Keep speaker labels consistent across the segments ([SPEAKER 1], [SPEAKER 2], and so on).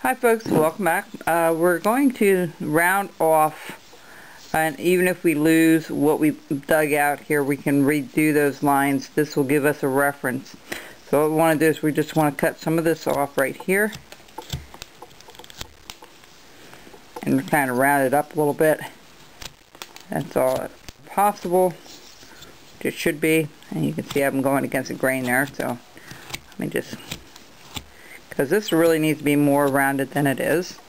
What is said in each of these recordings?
[SPEAKER 1] Hi folks, welcome back. We're going to round off, and even if we lose what we dug out here, we can redo those lines. This will give us a reference. So what we want to do is we just want to cut some of this off right here and kind of round it up a little bit. That's all possible. It should be, and you can see I'm going against the grain there, so let me just, because this really needs to be more rounded than it is.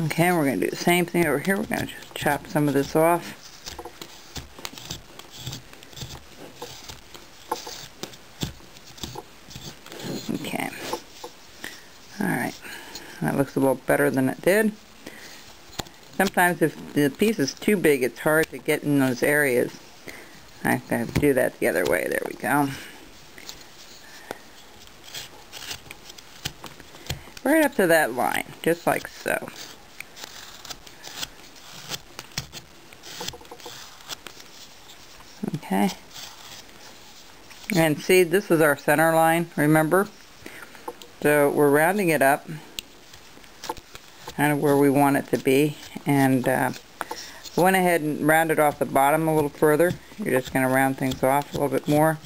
[SPEAKER 1] Okay, we're going to do the same thing over here. We're going to just chop some of this off. Okay. Alright. That looks a little better than it did. Sometimes if the piece is too big, it's hard to get in those areas. I have to do that the other way. There we go. Right up to that line, just like so. Okay. And see, this is our center line, remember? So we're rounding it up, kind of where we want it to be, and went ahead and rounded off the bottom a little further. You're just going to round things off a little bit more.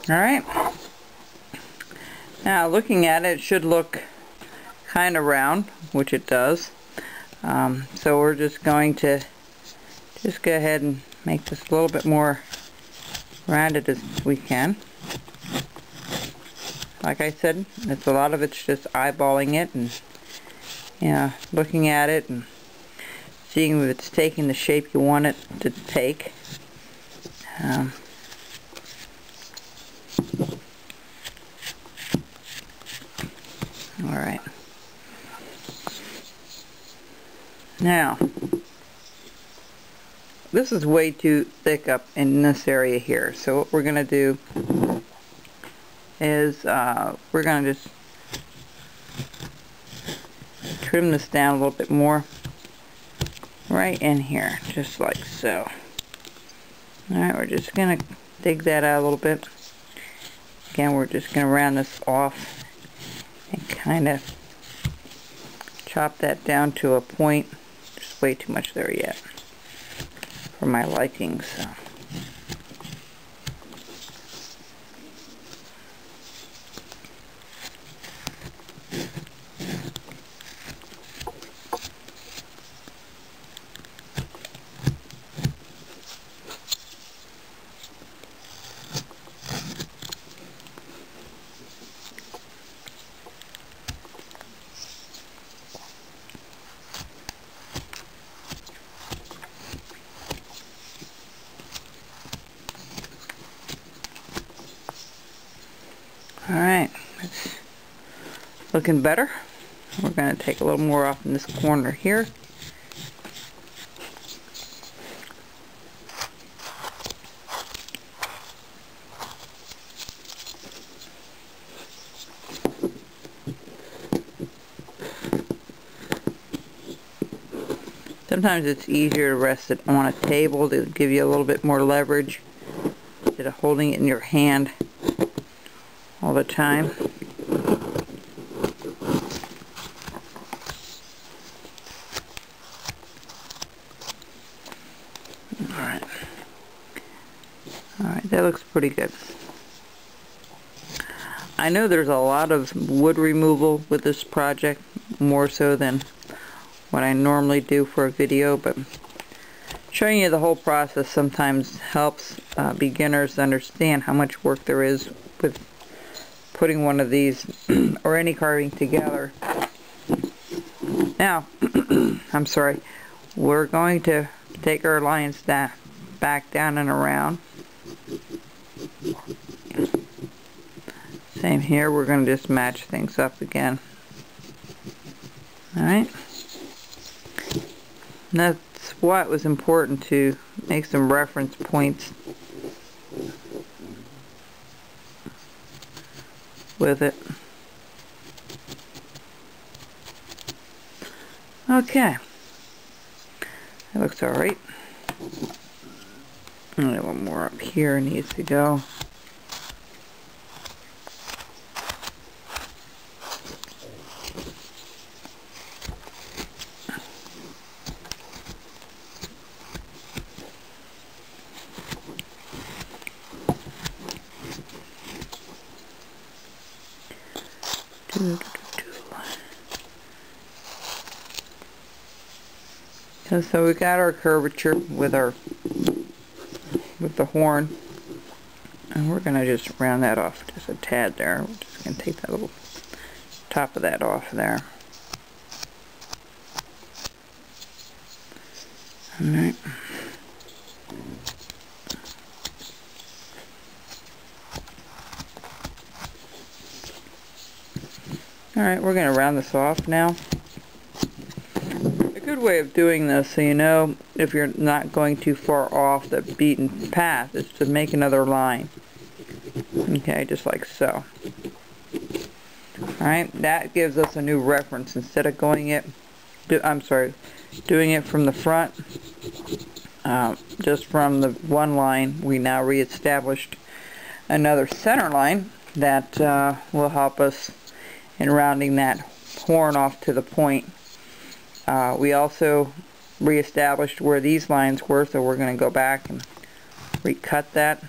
[SPEAKER 1] Alright. Now looking at it, it should look kind of round, which it does. So we're just going to just go ahead and make this a little bit more rounded as we can. Like I said, a lot of it's just eyeballing it and looking at it and seeing if it's taking the shape you want it to take. Alright. Now, this is way too thick up in this area here, so what we're going to do is we're going to just trim this down a little bit more right in here, just like so. Alright, we're just going to dig that out a little bit. Again, we're just going to round this off and kind of chop that down to a point. There's way too much there yet for my liking, so. Alright, it's looking better. We're going to take a little more off in this corner here. Sometimes it's easier to rest it on a table to give you a little bit more leverage instead of holding it in your hand all the time. Alright. Alright, that looks pretty good. I know there's a lot of wood removal with this project, more so than what I normally do for a video, but showing you the whole process sometimes helps beginners understand how much work there is with putting one of these or any carving together. Now, I'm sorry, we're going to take our lines back down and around. Same here, we're going to just match things up again. Alright. That's why it was important to make some reference points with it. Okay. It looks alright. A little more up here needs to go. And so we got our curvature with the horn, and we're gonna just round that off just a tad there. We're just gonna take that little top of that off there. Alright. Alright, we're gonna round this off now. A good way of doing this, so you know if you're not going too far off the beaten path, is to make another line. Okay, just like so. Alright, that gives us a new reference. Instead of doing it from the front, just from the one line, we now reestablished another center line that will help us in rounding that horn off to the point. We also reestablished where these lines were, so we're going to go back and recut that.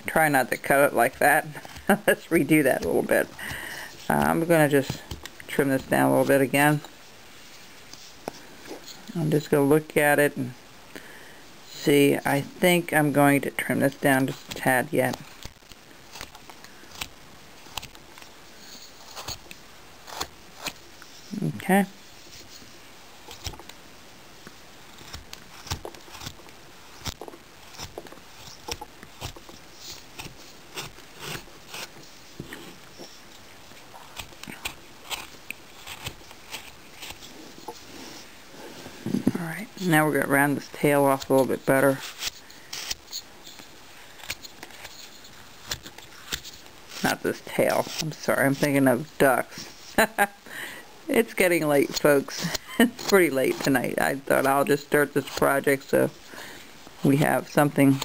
[SPEAKER 1] Try not to cut it like that. Let's redo that a little bit. I'm going to just trim this down a little bit again. I'm just going to look at it and see. I think I'm going to trim this down just a tad yet. Okay. Alright, now we're going to round this tail off a little bit better. Not this tail, I'm sorry, I'm thinking of ducks. It's getting late, folks. It's pretty late tonight. I thought I'll just start this project so we have something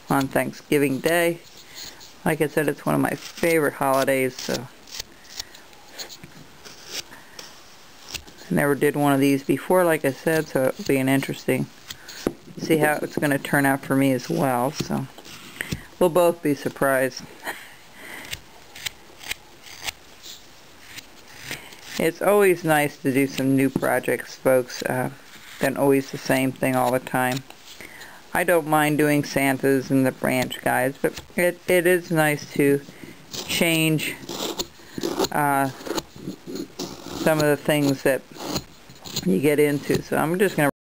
[SPEAKER 1] on Thanksgiving Day. Like I said, it's one of my favorite holidays, so I never did one of these before, like I said, so it'll be an interesting see how it's going to turn out for me as well. So we'll both be surprised. It's always nice to do some new projects, folks, than always the same thing all the time. I don't mind doing Santas and the branch guys, but it is nice to change some of the things that you get into. So I'm just going to